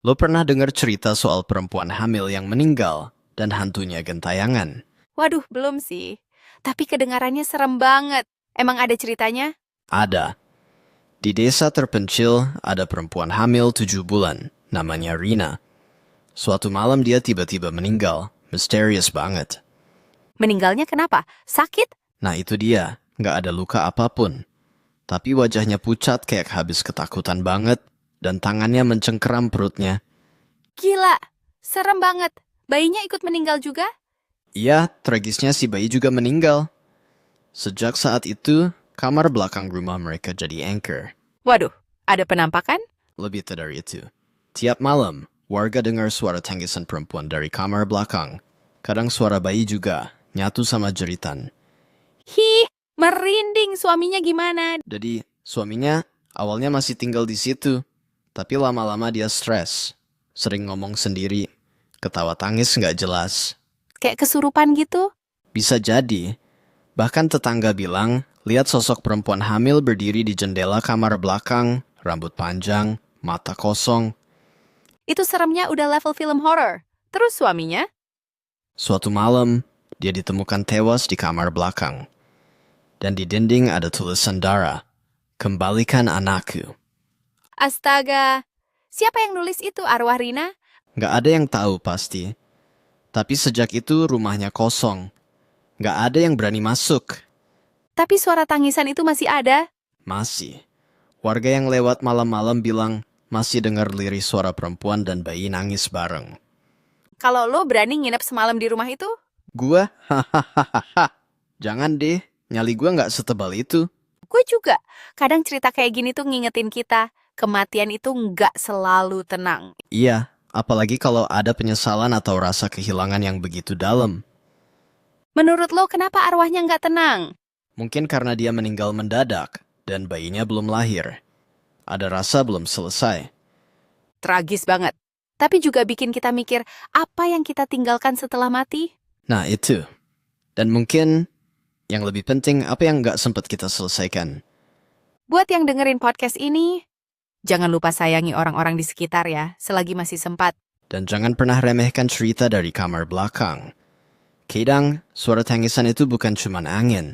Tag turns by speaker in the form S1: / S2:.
S1: Lo pernah dengar cerita soal perempuan hamil yang meninggal dan hantunya gentayangan?
S2: Waduh, belum sih. Tapi kedengarannya serem banget. Emang ada ceritanya?
S1: Ada. Di desa terpencil ada perempuan hamil 7 bulan, namanya Rina. Suatu malam dia tiba-tiba meninggal, misterius banget.
S2: Meninggalnya kenapa? Sakit?
S1: Nah itu dia, nggak ada luka apapun. Tapi wajahnya pucat kayak habis ketakutan banget, dan tangannya mencengkeram perutnya.
S2: Gila, serem banget. Bayinya ikut meninggal juga?
S1: Iya, tragisnya si bayi juga meninggal. Sejak saat itu, kamar belakang rumah mereka jadi anchor.
S2: Waduh, ada penampakan?
S1: Lebih dari itu. Tiap malam, warga dengar suara tangisan perempuan dari kamar belakang. Kadang suara bayi juga, nyatu sama jeritan.
S2: Hi, merinding. Suaminya gimana?
S1: Jadi, suaminya awalnya masih tinggal di situ. Tapi lama-lama dia stres. Sering ngomong sendiri. Ketawa tangis nggak jelas.
S2: Kayak kesurupan gitu?
S1: Bisa jadi. Bahkan tetangga bilang, lihat sosok perempuan hamil berdiri di jendela kamar belakang, rambut panjang, mata kosong.
S2: Itu seremnya udah level film horror. Terus suaminya?
S1: Suatu malam, dia ditemukan tewas di kamar belakang. Dan di dinding ada tulisan darah. Kembalikan anakku.
S2: Astaga. Siapa yang nulis itu, arwah Rina?
S1: Nggak ada yang tahu pasti. Tapi sejak itu rumahnya kosong. Nggak ada yang berani masuk.
S2: Tapi suara tangisan itu masih ada.
S1: Masih. Warga yang lewat malam-malam bilang masih dengar lirih suara perempuan dan bayi nangis bareng.
S2: Kalau lo berani nginep semalam di rumah itu?
S1: Gua? Hahaha. Jangan deh. Nyali gua nggak setebal itu.
S2: Gue juga. Kadang cerita kayak gini tuh ngingetin kita. Kematian itu nggak selalu tenang.
S1: Iya, apalagi kalau ada penyesalan atau rasa kehilangan yang begitu dalam.
S2: Menurut lo kenapa arwahnya nggak tenang?
S1: Mungkin karena dia meninggal mendadak dan bayinya belum lahir. Ada rasa belum selesai.
S2: Tragis banget. Tapi juga bikin kita mikir apa yang kita tinggalkan setelah mati.
S1: Nah itu. Dan mungkin yang lebih penting apa yang nggak sempat kita selesaikan.
S2: Buat yang dengerin podcast ini, jangan lupa sayangi orang-orang di sekitar ya, selagi masih sempat.
S1: Dan jangan pernah remehkan cerita dari kamar belakang. Kadang, suara tangisan itu bukan cuma angin.